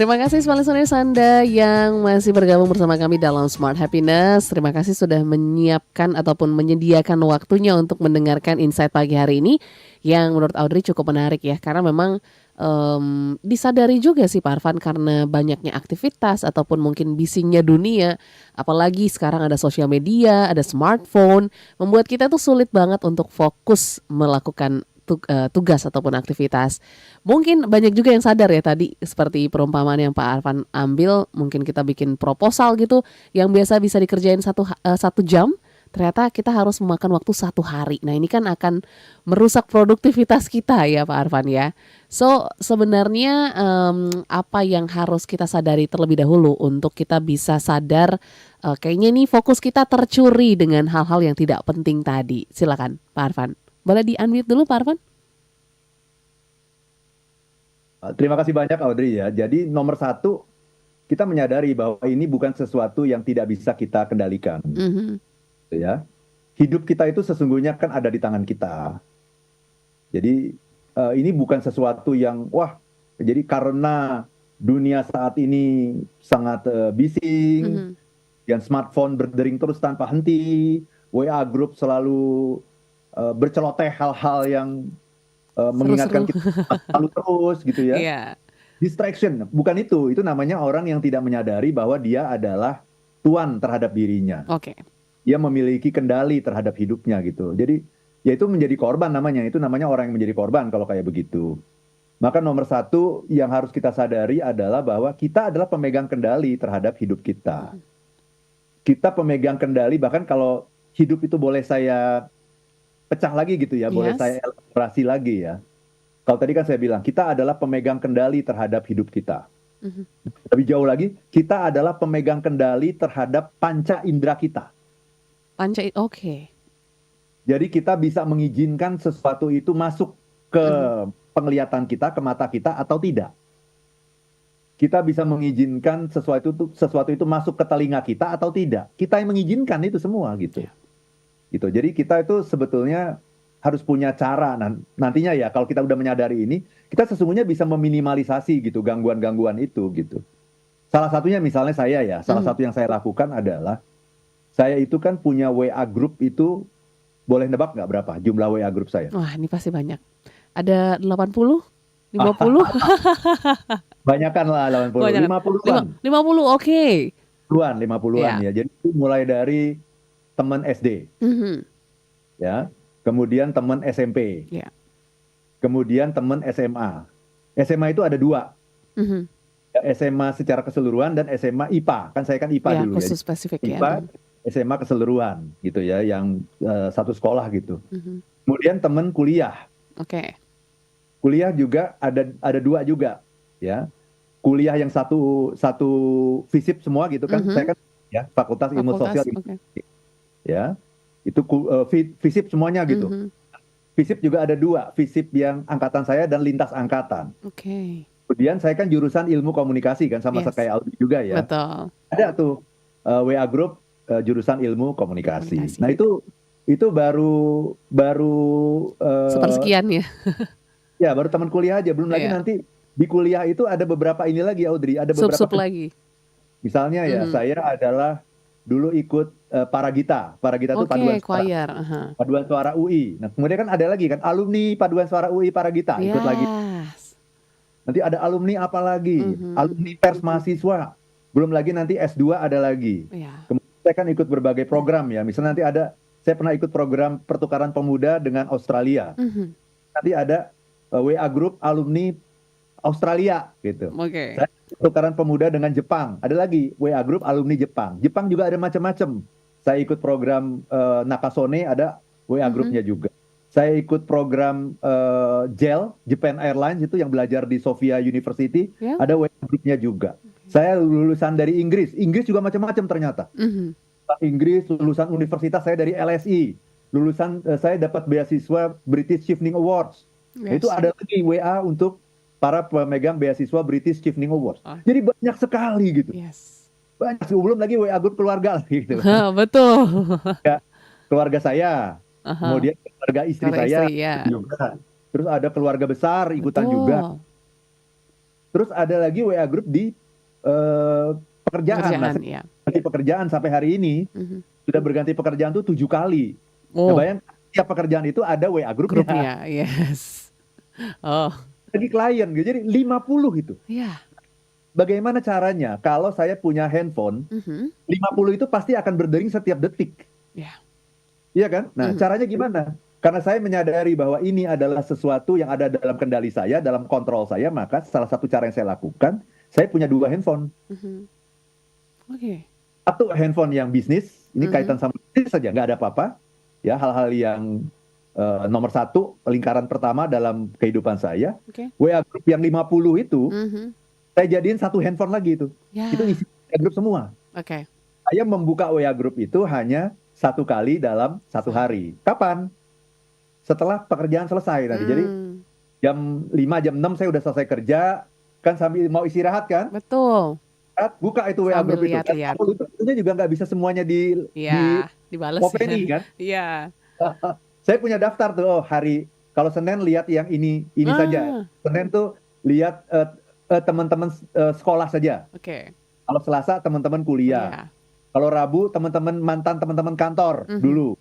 Terima kasih semua listeners Anda yang masih bergabung bersama kami dalam Smart Happiness. Terima kasih sudah menyiapkan ataupun menyediakan waktunya untuk mendengarkan insight pagi hari ini yang menurut Audrey cukup menarik ya. Karena memang disadari juga sih Pak Arfan karena banyaknya aktivitas ataupun mungkin bisingnya dunia. Apalagi sekarang ada sosial media, ada smartphone. Membuat kita tuh sulit banget untuk fokus melakukan tugas ataupun aktivitas. Mungkin banyak juga yang sadar ya tadi seperti perumpamaan yang Pak Arfan ambil, mungkin kita bikin proposal gitu yang biasa bisa dikerjain satu jam, ternyata kita harus memakan waktu 1 hari. Nah ini kan akan merusak produktivitas kita ya Pak Arfan ya. So sebenarnya apa yang harus kita sadari terlebih dahulu untuk kita bisa sadar kayaknya nih fokus kita tercuri dengan hal-hal yang tidak penting tadi. Silakan Pak Arfan. Boleh di-unmute dulu Pak Arfan? Terima kasih banyak Audrey ya. Jadi nomor satu, kita menyadari bahwa ini bukan sesuatu yang tidak bisa kita kendalikan. Ya. Hidup kita itu sesungguhnya kan ada di tangan kita. Jadi ini bukan sesuatu yang, jadi karena dunia saat ini sangat bising, yang smartphone berdering terus tanpa henti, WA group selalu berceloteh hal-hal yang mengingatkan kita selalu terus gitu ya. Yeah. Distraction, bukan itu namanya orang yang tidak menyadari bahwa dia adalah tuan terhadap dirinya. Oke. Dia memiliki kendali terhadap hidupnya gitu. Jadi ya itu menjadi korban namanya, itu namanya orang yang menjadi korban kalau kayak begitu. Maka nomor satu yang harus kita sadari adalah bahwa kita adalah pemegang kendali terhadap hidup kita. Kita pemegang kendali, bahkan kalau hidup itu boleh saya pecah lagi gitu ya, boleh saya elaborasi lagi ya. Kalau tadi kan saya bilang, kita adalah pemegang kendali terhadap hidup kita. Lebih jauh lagi, kita adalah pemegang kendali terhadap panca indera kita. Oke. Jadi kita bisa mengizinkan sesuatu itu masuk ke penglihatan kita, ke mata kita atau tidak. Kita bisa mengizinkan sesuatu itu masuk ke telinga kita atau tidak. Kita yang mengizinkan itu semua gitu. Gitu. Jadi kita itu sebetulnya harus punya cara nantinya ya, kalau kita udah menyadari ini, kita sesungguhnya bisa meminimalisasi gitu gangguan-gangguan itu gitu. Salah satunya misalnya saya ya, salah satu yang saya lakukan adalah saya itu kan punya WA group itu, boleh nebak nggak berapa jumlah WA group saya? Wah ini pasti banyak. Ada 80? 50? Banyakan lah 80, 50-an. 50, oke. 50-an ya. Jadi itu mulai dari teman SD, ya, kemudian teman SMP, kemudian teman SMA. SMA itu ada 2, SMA secara keseluruhan dan SMA IPA. Kan saya kan IPA dulu khusus ya. Spesifik IPA, SMA keseluruhan gitu ya, yang satu sekolah gitu. Kemudian teman kuliah. Oke. Kuliah juga ada 2 juga, ya. Kuliah yang satu FISIP semua gitu kan. Saya kan ya Fakultas Ilmu Sosial. Ya, itu FISIP semuanya gitu. FISIP juga ada 2, FISIP yang angkatan saya dan lintas angkatan. Oke. Kemudian saya kan jurusan ilmu komunikasi kan, sama kayak Audrey juga ya. Betul. Ada tuh WA group jurusan ilmu komunikasi. Nah itu baru sepersekian ya. Ya baru teman kuliah aja, belum lagi nanti di kuliah itu ada beberapa ini lagi Audrey, ada beberapa sub lagi. Misalnya ya, saya adalah dulu ikut Paragita. Paragita itu paduan suara UI. Nah, kemudian kan ada lagi kan alumni paduan suara UI Paragita ikut lagi. Nanti ada alumni apa lagi? Alumni pers mahasiswa. Belum lagi nanti S2 ada lagi. Kemudian saya kan ikut berbagai program ya. Misalnya nanti saya pernah ikut program pertukaran pemuda dengan Australia. Nanti ada WA group alumni Australia gitu. Saya pertukaran pemuda dengan Jepang. Ada lagi WA group alumni Jepang. Jepang juga ada macam-macam. Saya ikut program Nakasone, ada WA grupnya juga. Saya ikut program JEL, Japan Airlines itu yang belajar di Sofia University, ada WA grupnya juga. Saya lulusan dari Inggris juga macam-macam ternyata. Inggris, lulusan universitas saya dari LSI. Saya dapat beasiswa British Chevening Awards. Itu ada lagi WA untuk para pemegang beasiswa British Chevening Awards. Jadi banyak sekali gitu. Banyak, belum lagi WA group keluarga gitu. Betul. Ya, keluarga saya, kemudian keluarga istri saya juga. Terus ada keluarga besar ikutan juga. terus ada lagi WA group di pekerjaan. Nah, ya. Di pekerjaan sampai hari ini sudah berganti pekerjaan tuh 7 kali. Nah, bayangkan tiap pekerjaan itu ada WA grupnya. Yes. Oh. Lagi klien gitu. Jadi 50 itu. Iya. Bagaimana caranya kalau saya punya handphone, 50 itu pasti akan berdering setiap detik. Iya. Iya kan? Nah, caranya gimana? Karena saya menyadari bahwa ini adalah sesuatu yang ada dalam kendali saya, dalam kontrol saya, maka salah satu cara yang saya lakukan, saya punya 2 handphone. Oke. Satu handphone yang bisnis, ini kaitan sama bisnis saja, nggak ada apa-apa. Ya, hal-hal yang nomor 1, lingkaran pertama dalam kehidupan saya. WA group yang 50 itu, saya jadiin 1 handphone lagi itu. Itu isi WA group semua. Saya membuka WA group itu hanya 1 kali dalam 1 hari. Kapan? Setelah pekerjaan selesai tadi. Jadi jam 5, jam 6 saya udah selesai kerja, kan sambil mau istirahat kan? Betul. Buka itu WA group itu. Itu tentunya juga nggak bisa semuanya dibales kan? Iya. Saya punya daftar tuh, hari kalau Senin lihat yang ini saja. Senin tuh lihat teman-teman sekolah saja. Kalau Selasa teman-teman kuliah. Kalau Rabu mantan teman-teman kantor dulu.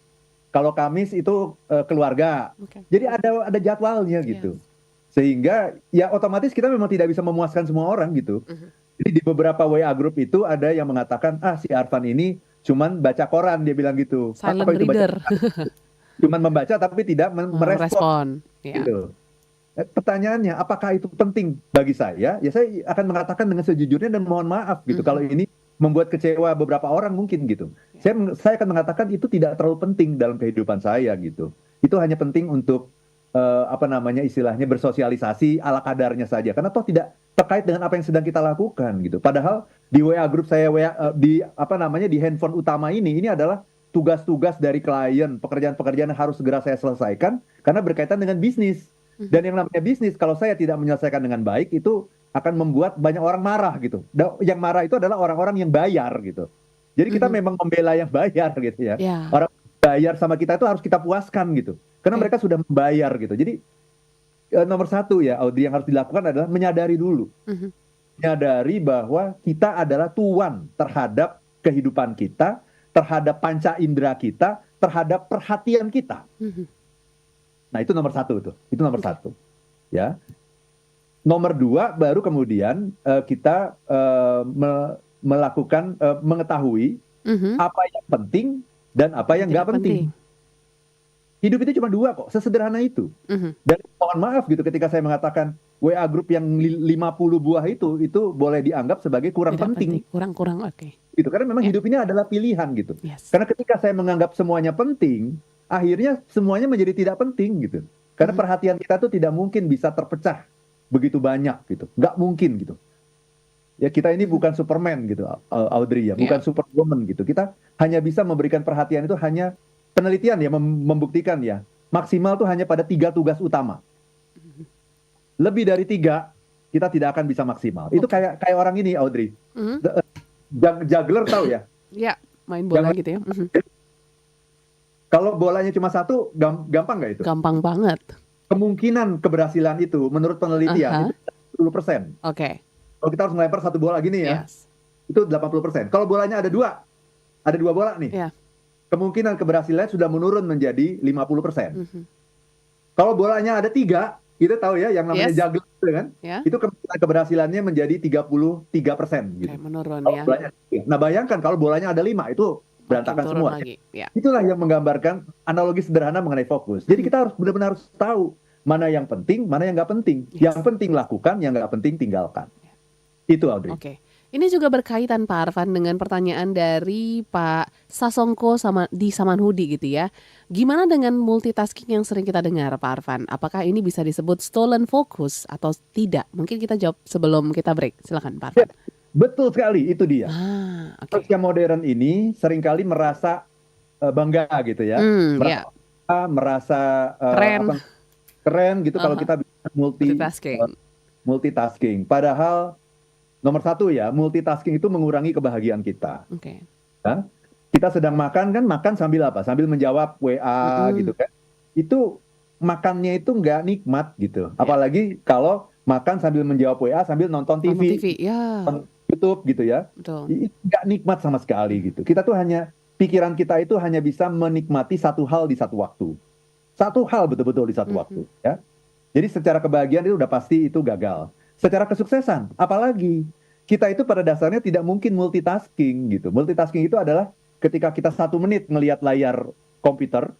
Kalau Kamis itu keluarga. Jadi ada jadwalnya gitu. Sehingga ya otomatis kita memang tidak bisa memuaskan semua orang gitu. Jadi di beberapa WA group itu ada yang mengatakan, si Arfan ini cuman baca koran, dia bilang gitu. Silent reader. Cuman membaca tapi tidak merespon. Iya. Gitu. Pertanyaannya, apakah itu penting bagi saya? Ya saya akan mengatakan dengan sejujurnya dan mohon maaf gitu. Kalau ini membuat kecewa beberapa orang mungkin gitu. Saya akan mengatakan itu tidak terlalu penting dalam kehidupan saya gitu. Itu hanya penting untuk istilahnya bersosialisasi ala kadarnya saja. Karena toh tidak terkait dengan apa yang sedang kita lakukan gitu. Padahal di WA group saya di handphone utama ini adalah tugas-tugas dari klien, pekerjaan-pekerjaan yang harus segera saya selesaikan karena berkaitan dengan bisnis. Dan yang namanya bisnis kalau saya tidak menyelesaikan dengan baik itu akan membuat banyak orang marah gitu. Yang marah itu adalah orang-orang yang bayar gitu. Jadi kita memang membela yang bayar gitu ya. Orang bayar sama kita itu harus kita puaskan gitu. Karena mereka sudah membayar gitu. Jadi nomor 1 ya Audrey yang harus dilakukan adalah menyadari dulu. Menyadari bahwa kita adalah tuan terhadap kehidupan kita, terhadap panca indera kita, terhadap perhatian kita. Nah itu nomor 1 tuh. Itu nomor 1. Ya. Nomor 2 baru kemudian kita mengetahui apa yang penting dan apa yang nggak penting. Hidup itu cuma 2 kok, sesederhana itu. Dan mohon maaf gitu ketika saya mengatakan WA group yang 50 buah itu boleh dianggap sebagai kurang penting. Kurang, oke. Gitu, karena memang hidup ini adalah pilihan gitu. Karena ketika saya menganggap semuanya penting, akhirnya semuanya menjadi tidak penting gitu. Karena perhatian kita tuh tidak mungkin bisa terpecah begitu banyak gitu. Nggak mungkin gitu. Ya kita ini bukan Superman gitu, Audrey ya, bukan Superwoman gitu. Kita hanya bisa memberikan perhatian itu hanya penelitian ya membuktikan ya maksimal tuh hanya pada 3 tugas utama. Lebih dari 3 kita tidak akan bisa maksimal. Itu kayak orang ini Audrey. Juggler tahu ya? Iya, main bola gitu ya. Kalau bolanya cuma 1 gampang nggak itu? Gampang banget. Kemungkinan keberhasilan itu menurut penelitian itu 10%. Kalau kita harus melempar 1 bola gini ya, itu 80%. Kalau bolanya ada 2 bola nih. Kemungkinan keberhasilan sudah menurun menjadi 50%. Kalau bolanya ada 3, kita tahu ya yang namanya juggler gitu kan, itu kemungkinan keberhasilannya menjadi 33% gitu. Menurun ya. Nah bayangkan kalau bolanya ada 5, itu berantakan semua. Itulah yang menggambarkan analogi sederhana mengenai fokus. Jadi kita harus benar-benar harus tahu mana yang penting, mana yang nggak penting. Yang penting lakukan, yang nggak penting tinggalkan. Itu Audrey. Ini juga berkaitan Pak Arfan dengan pertanyaan dari Pak Sasongko di Samanhudi gitu ya. Gimana dengan multitasking yang sering kita dengar Pak Arfan? Apakah ini bisa disebut stolen focus atau tidak? Mungkin kita jawab sebelum kita break. Silakan Pak Arfan. Betul sekali, itu dia. Manusia modern ini seringkali merasa bangga gitu ya. Merasa keren gitu kalau kita bisa multitasking. Padahal nomor 1 ya, multitasking itu mengurangi kebahagiaan kita. Ya? Kita sedang makan sambil apa? Sambil menjawab WA gitu kan. Itu makannya itu nggak nikmat gitu. Apalagi kalau makan sambil menjawab WA, sambil nonton Nonton TV, TV, ya. nonton YouTube gitu ya. Betul. Nggak nikmat sama sekali gitu. Kita tuh pikiran kita itu hanya bisa menikmati satu hal di satu waktu. Satu hal betul-betul di satu waktu ya. Jadi secara kebahagiaan itu udah pasti itu gagal. Secara kesuksesan, apalagi kita itu pada dasarnya tidak mungkin multitasking gitu. Multitasking itu adalah ketika kita 1 menit ngelihat layar komputer,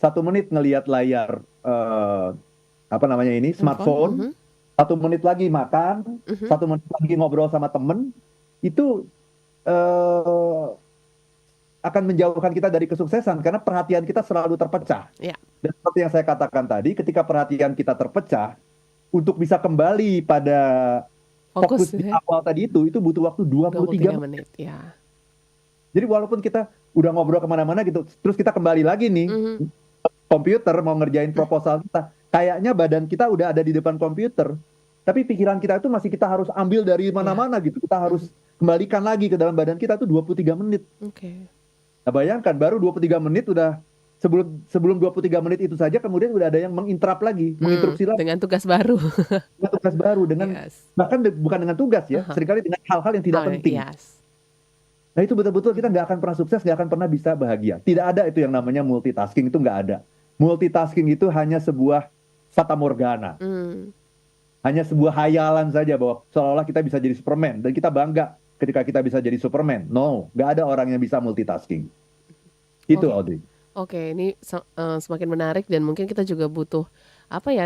1 menit ngelihat layar smartphone, 1 menit lagi makan, 1 menit lagi ngobrol sama temen, itu akan menjauhkan kita dari kesuksesan karena perhatian kita selalu terpecah. Ya. Dan seperti yang saya katakan tadi, ketika perhatian kita terpecah, untuk bisa kembali pada fokus di awal tadi itu butuh waktu 23 menit. Ya. Jadi walaupun kita udah ngobrol kemana-mana gitu, terus kita kembali lagi nih, komputer mau ngerjain proposal kita, kayaknya badan kita udah ada di depan komputer, tapi pikiran kita itu masih kita harus ambil dari mana-mana gitu, kita harus kembalikan lagi ke dalam badan kita tuh 23 menit. Nah, bayangkan baru 23 menit udah sebelum 23 menit itu saja kemudian udah ada yang menginterrupt lagi, menginterupsi lagi dengan tugas baru. Dengan tugas baru, bahkan bukan dengan tugas ya, seringkali dengan hal-hal yang tidak penting. Nah itu betul-betul kita nggak akan pernah sukses, nggak akan pernah bisa bahagia. Tidak ada itu yang namanya multitasking, itu nggak ada. Multitasking itu hanya sebuah fata morgana. Hanya sebuah hayalan saja bahwa seolah-olah kita bisa jadi Superman dan kita bangga ketika kita bisa jadi Superman. No, nggak ada orang yang bisa multitasking. Itu Audrey. Oke, ini semakin menarik dan mungkin kita juga butuh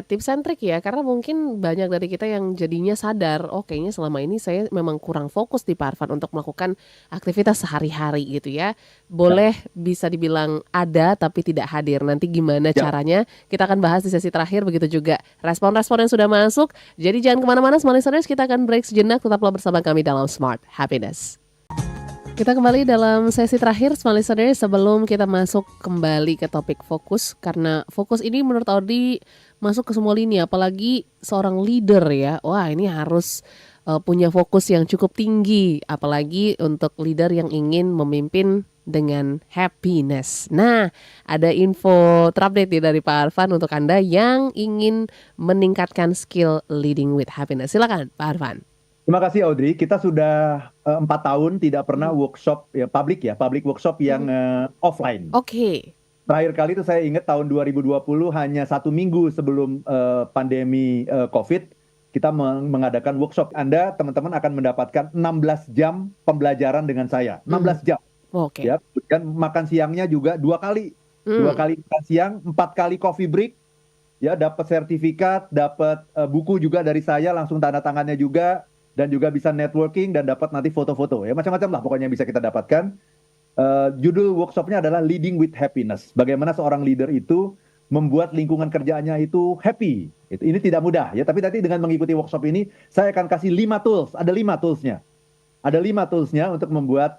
tips and trick ya, karena mungkin banyak dari kita yang jadinya sadar, kayaknya selama ini saya memang kurang fokus di Pak Arfan untuk melakukan aktivitas sehari-hari gitu ya. Boleh bisa dibilang ada tapi tidak hadir. Nanti gimana caranya kita akan bahas di sesi terakhir, begitu juga respon-respon yang sudah masuk. Jadi jangan kemana-mana Smart Listeners, kita akan break sejenak, tetaplah bersama kami dalam Smart Happiness. Kita kembali dalam sesi terakhir Smart Listeners sebelum kita masuk kembali ke topik fokus. Karena fokus ini menurut Audi masuk ke semua lini, apalagi seorang leader ya. Wah, ini harus punya fokus yang cukup tinggi, apalagi untuk leader yang ingin memimpin dengan happiness. Nah, ada info terupdate dari Pak Arfan untuk Anda yang ingin meningkatkan skill leading with happiness. Silakan Pak Arfan. Terima kasih Audrey, kita sudah 4 tahun tidak pernah workshop public workshop yang offline. Terakhir kali itu saya ingat tahun 2020, hanya 1 minggu sebelum pandemi COVID, kita mengadakan workshop. Anda teman-teman akan mendapatkan 16 jam pembelajaran dengan saya, 16 jam. Ya, dan makan siangnya juga 2 kali, 2 kali makan siang, 4 kali coffee break. Ya, dapat sertifikat, dapat buku juga dari saya, langsung tanda tangannya juga. Dan juga bisa networking dan dapat nanti foto-foto ya, macam-macam lah pokoknya bisa kita dapatkan. Judul workshopnya adalah Leading with Happiness. Bagaimana seorang leader itu membuat lingkungan kerjaannya itu happy. Ini tidak mudah ya, tapi nanti dengan mengikuti workshop ini saya akan kasih 5 tools. Ada 5 toolsnya. Ada 5 toolsnya untuk membuat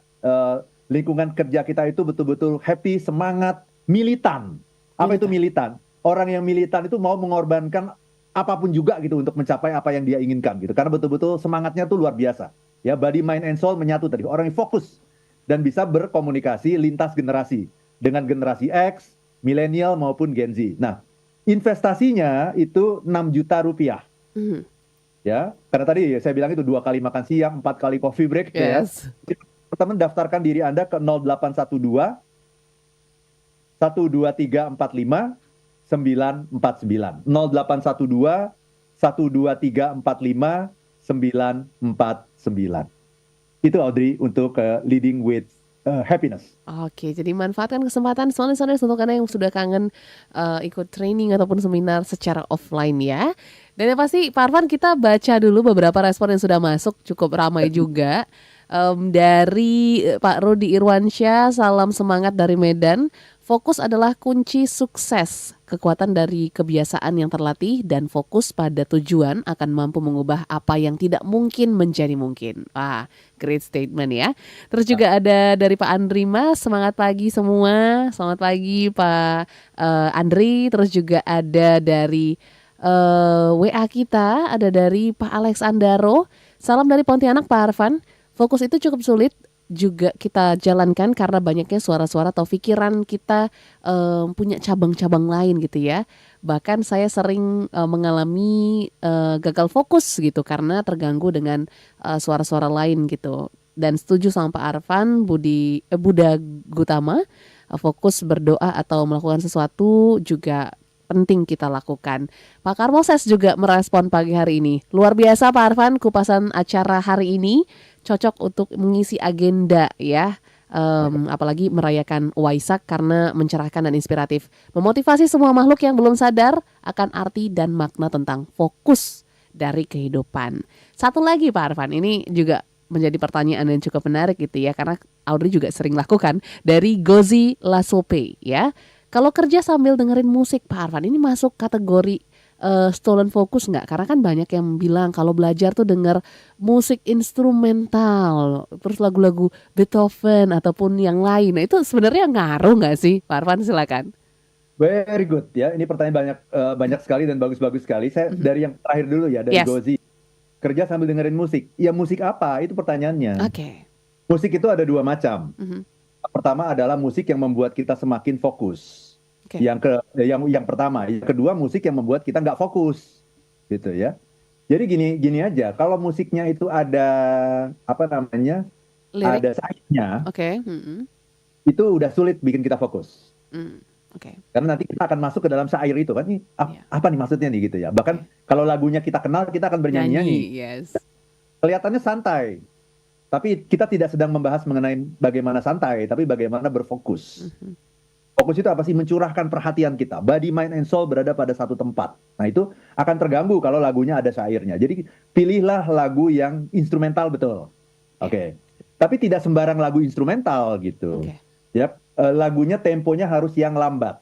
lingkungan kerja kita itu betul-betul happy, semangat, militan. Apa itu militan? Orang yang militan itu mau mengorbankan apapun juga gitu untuk mencapai apa yang dia inginkan gitu, karena betul-betul semangatnya tuh luar biasa ya, body, mind, and soul menyatu tadi, orang yang fokus dan bisa berkomunikasi lintas generasi dengan generasi X, milenial maupun Gen Z. Nah, investasinya itu 6 juta rupiah ya, karena tadi saya bilang itu 2 kali makan siang, 4 kali coffee break ya. Teman daftarkan diri Anda ke 0812 12345 949 0812 12345 949. Itu Audrey untuk leading with happiness. Oke, jadi manfaatkan kesempatan Smart Listeners untuk Anda yang sudah kangen ikut training ataupun seminar secara offline ya. Dan yang pasti Pak Arfan, kita baca dulu beberapa respon yang sudah masuk, cukup ramai juga. Dari Pak Rudi Irwansyah, salam semangat dari Medan. Fokus adalah kunci sukses. Kekuatan dari kebiasaan yang terlatih dan fokus pada tujuan akan mampu mengubah apa yang tidak mungkin menjadi mungkin. Wah, great statement ya. Terus juga ada dari Pak Andrima, semangat pagi semua. Selamat pagi Pak Andri. Terus juga ada dari WA kita, ada dari Pak Alex Andaro. Salam dari Pontianak Pak Arfan. Fokus itu cukup sulit, juga kita jalankan karena banyaknya suara-suara atau pikiran kita punya cabang-cabang lain gitu ya. Bahkan saya sering mengalami gagal fokus gitu karena terganggu dengan suara-suara lain gitu. Dan setuju sama Pak Arfan, Buddha Gutama, fokus berdoa atau melakukan sesuatu juga penting kita lakukan. Pak Karmoses juga merespon pagi hari ini. Luar biasa Pak Arfan, kupasan acara hari ini cocok untuk mengisi agenda ya. Apalagi merayakan Waisak karena mencerahkan dan inspiratif. Memotivasi semua makhluk yang belum sadar akan arti dan makna tentang fokus dari kehidupan. Satu lagi Pak Arfan, ini juga menjadi pertanyaan yang cukup menarik gitu ya. Karena Audrey juga sering lakukan. Dari Gozi Lasope ya. Kalau kerja sambil dengerin musik Pak Arfan, ini masuk kategori stolen focus nggak? Karena kan banyak yang bilang kalau belajar tuh denger musik instrumental, terus lagu-lagu Beethoven ataupun yang lain. Nah itu sebenarnya ngaruh nggak sih Pak Arfan, silakan. Very good ya. Ini pertanyaan banyak sekali dan bagus-bagus sekali. Saya dari yang terakhir dulu ya, dari Gozi. Kerja sambil dengerin musik. Ya musik apa? Itu pertanyaannya. Musik itu ada dua macam. Pertama adalah musik yang membuat kita semakin fokus. Yang pertama, yang kedua musik yang membuat kita nggak fokus, gitu ya. Jadi gini aja, kalau musiknya itu ada apa namanya, ada sairnya, itu udah sulit bikin kita fokus. Karena nanti kita akan masuk ke dalam sair itu kan, nih apa nih maksudnya nih gitu ya. Bahkan kalau lagunya kita kenal, kita akan bernyanyi-nyanyi. Kelihatannya santai. Tapi kita tidak sedang membahas mengenai bagaimana santai, tapi bagaimana berfokus. Fokus itu apa sih? Mencurahkan perhatian kita. Body, mind, and soul berada pada satu tempat. Nah itu akan terganggu kalau lagunya ada syairnya. Jadi pilihlah lagu yang instrumental betul. Oke. Tapi tidak sembarang lagu instrumental gitu. Ya, lagunya temponya harus yang lambat.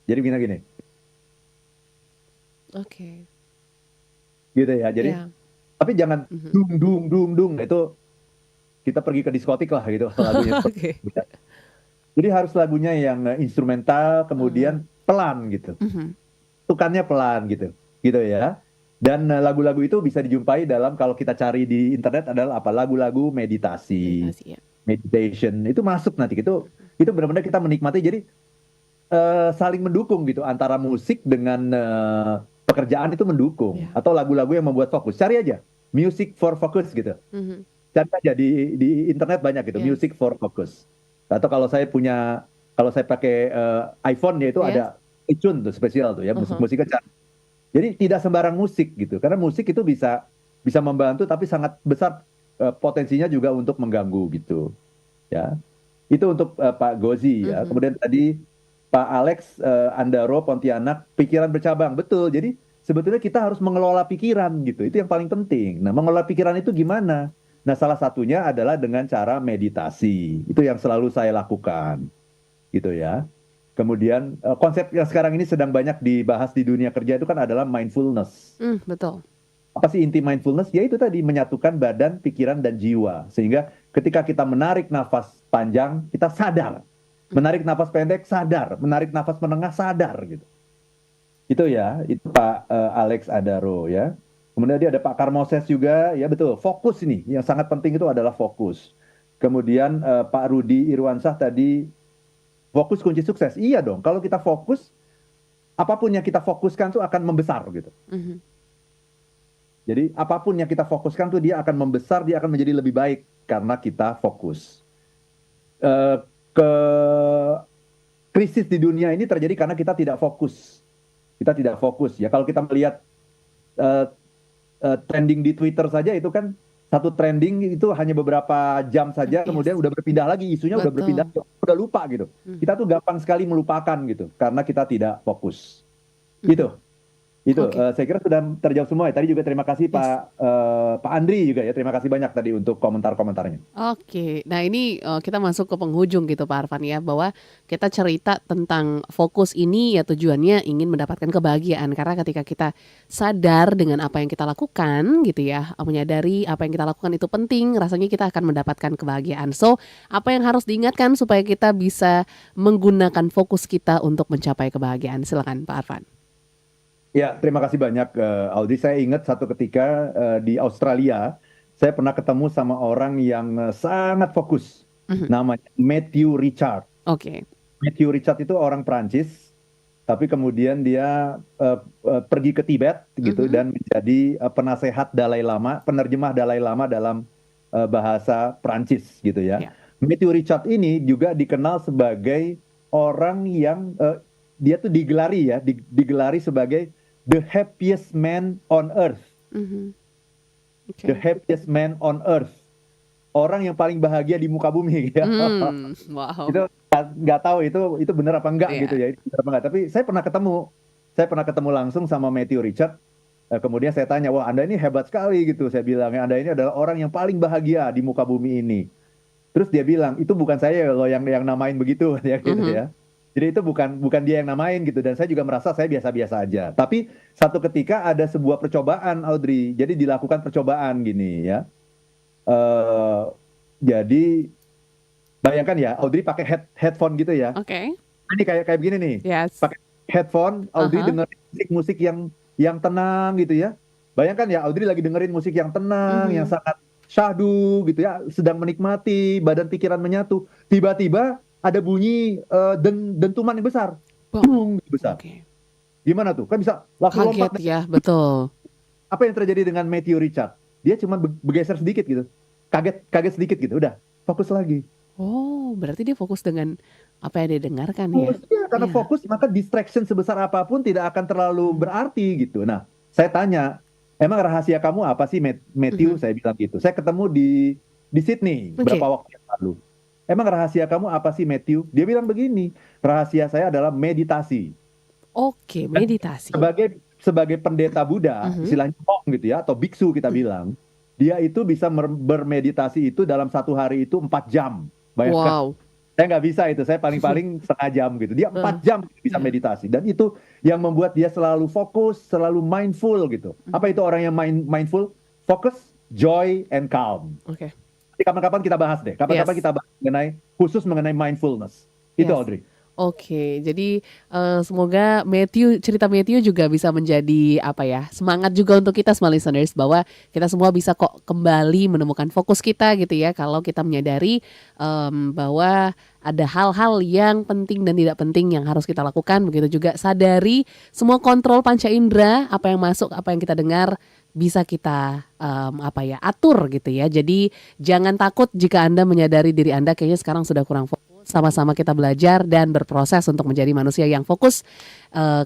Jadi gini. Gitu ya. Jadi tapi jangan dung. Itu kita pergi ke diskotik lah gitu lagunya. Jadi harus lagunya yang instrumental, kemudian pelan gitu. Tukannya pelan gitu ya. Dan lagu-lagu itu bisa dijumpai dalam, kalau kita cari di internet adalah apa? Lagu-lagu meditasi. Meditation itu masuk nanti. Itu benar-benar kita menikmati. Jadi saling mendukung gitu antara musik dengan pekerjaan, itu mendukung. Atau lagu-lagu yang membuat fokus. Cari aja music for focus gitu. Cari aja di internet banyak gitu, music for focus. Atau kalau saya pakai iPhone ya, itu ada iTunes tuh spesial tuh ya, musik kecil. Jadi tidak sembarang musik gitu, karena musik itu bisa membantu, tapi sangat besar potensinya juga untuk mengganggu gitu. Ya, itu untuk Pak Gozi ya. Kemudian tadi Pak Alex Andaro Pontianak, pikiran bercabang, betul. Jadi sebetulnya kita harus mengelola pikiran gitu, itu yang paling penting. Nah, mengelola pikiran itu gimana? Nah, salah satunya adalah dengan cara meditasi. Itu yang selalu saya lakukan, gitu ya. Kemudian konsep yang sekarang ini sedang banyak dibahas di dunia kerja itu kan adalah mindfulness. Betul. Apa sih inti mindfulness? Ya itu tadi, menyatukan badan, pikiran, dan jiwa. Sehingga ketika kita menarik nafas panjang, kita sadar. Menarik nafas pendek, sadar. Menarik nafas menengah, sadar, gitu. Itu ya, itu Pak Alex Adaro ya. Kemudian dia ada Pak Karmoses juga, ya betul, fokus ini. Yang sangat penting itu adalah fokus. Kemudian Pak Rudi Irwansah tadi, fokus kunci sukses. Iya dong, kalau kita fokus, apapun yang kita fokuskan tuh akan membesar gitu. Jadi apapun yang kita fokuskan tuh dia akan membesar, dia akan menjadi lebih baik karena kita fokus. Krisis di dunia ini terjadi karena kita tidak fokus. Kita tidak fokus ya. Kalau kita melihat trending di Twitter saja, itu kan satu trending itu hanya beberapa jam saja, kemudian udah berpindah lagi, isunya udah berpindah, udah lupa gitu. Kita tuh gampang sekali melupakan gitu, karena kita tidak fokus. Gitu. Itu saya kira sudah terjawab semua ya. Tadi juga terima kasih Pak Andri juga ya, terima kasih banyak tadi untuk komentar-komentarnya. Nah ini kita masuk ke penghujung gitu Pak Arfan ya, bahwa kita cerita tentang fokus ini ya tujuannya ingin mendapatkan kebahagiaan, karena ketika kita sadar dengan apa yang kita lakukan gitu ya, menyadari apa yang kita lakukan itu penting, rasanya kita akan mendapatkan kebahagiaan. So apa yang harus diingatkan supaya kita bisa menggunakan fokus kita untuk mencapai kebahagiaan? Silakan Pak Arfan. Ya, terima kasih banyak Audrey. Saya ingat satu ketika di Australia, saya pernah ketemu sama orang yang sangat fokus. Namanya Matthew Richard. Oke. Matthew Richard itu orang Prancis, tapi kemudian dia pergi ke Tibet gitu dan menjadi penasehat Dalai Lama, penerjemah Dalai Lama dalam bahasa Prancis gitu ya. Matthew Richard ini juga dikenal sebagai orang yang dia tuh digelari sebagai the happiest man on earth. The happiest man on earth. Orang yang paling bahagia di muka bumi ya. Wow. Itu nggak tahu itu benar apa enggak gitu ya. Itu benar apa enggak. Tapi saya pernah ketemu langsung sama Matthew Richard. Kemudian saya tanya, wah Anda ini hebat sekali gitu. Saya bilang, Anda ini adalah orang yang paling bahagia di muka bumi ini. Terus dia bilang, itu bukan saya loh yang namain begitu ya gitu ya. Jadi itu bukan dia yang namain gitu. Dan saya juga merasa saya biasa-biasa aja. Tapi satu ketika ada sebuah percobaan, Audrey. Jadi dilakukan percobaan gini ya. Jadi bayangkan ya, Audrey pakai headphone gitu ya. Oke. Ini kayak begini nih. Yes. Pakai headphone, Audrey dengerin musik yang tenang gitu ya. Bayangkan ya, Audrey lagi dengerin musik yang tenang, yang sangat syahdu gitu ya, sedang menikmati, badan pikiran menyatu. Tiba-tiba ada bunyi dentuman yang besar. Bung, besar. Gimana tuh? Kan bisa langsung lompat. Kaget ya, betul. Apa yang terjadi dengan Matthew Richard? Dia cuma bergeser sedikit gitu. Kaget sedikit gitu. Udah, fokus lagi. Oh, berarti dia fokus dengan apa yang dia dengarkan ya? Karena fokus, maka distraction sebesar apapun tidak akan terlalu berarti gitu. Nah, saya tanya, emang rahasia kamu apa sih, Matthew? Saya bilang gitu. Saya ketemu di Sydney beberapa waktu yang lalu. Emang rahasia kamu apa sih, Matthew? Dia bilang begini, rahasia saya adalah meditasi. Oke, meditasi. Sebagai pendeta Buddha, istilahnya monk gitu ya, atau biksu kita bilang, dia itu bisa bermeditasi itu dalam satu hari itu 4 jam. Bayangkan. Wow. Saya nggak bisa itu, saya paling setengah jam gitu. Dia 4 jam bisa meditasi. Dan itu yang membuat dia selalu fokus, selalu mindful gitu. Apa itu orang yang mindful? Focus, joy, and calm. Oke. Kapan-kapan kita bahas deh. Kapan-kapan kita bahas khusus mengenai mindfulness. Itu Audrey. Oke, jadi semoga cerita Matthew juga bisa menjadi semangat juga untuk kita semua listeners bahwa kita semua bisa kok kembali menemukan fokus kita gitu ya kalau kita menyadari bahwa ada hal-hal yang penting dan tidak penting yang harus kita lakukan. Begitu juga sadari semua kontrol panca indera, apa yang masuk, apa yang kita dengar bisa kita atur gitu ya. Jadi jangan takut jika Anda menyadari diri Anda kayaknya sekarang sudah kurang fokus. Sama-sama kita belajar dan berproses untuk menjadi manusia yang fokus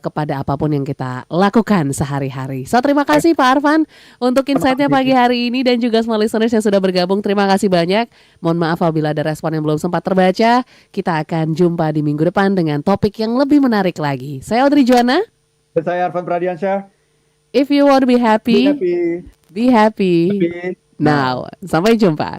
kepada apapun yang kita lakukan sehari-hari. So terima kasih Pak Arfan untuk insight-nya pagi hari ini dan juga semua listeners yang sudah bergabung. Terima kasih banyak. Mohon maaf apabila ada respon yang belum sempat terbaca. Kita akan jumpa di minggu depan dengan topik yang lebih menarik lagi. Saya Audrey Joanna. Dan saya Arfan Pradiansyah. If you want to be happy, be happy now. Sampai jumpa.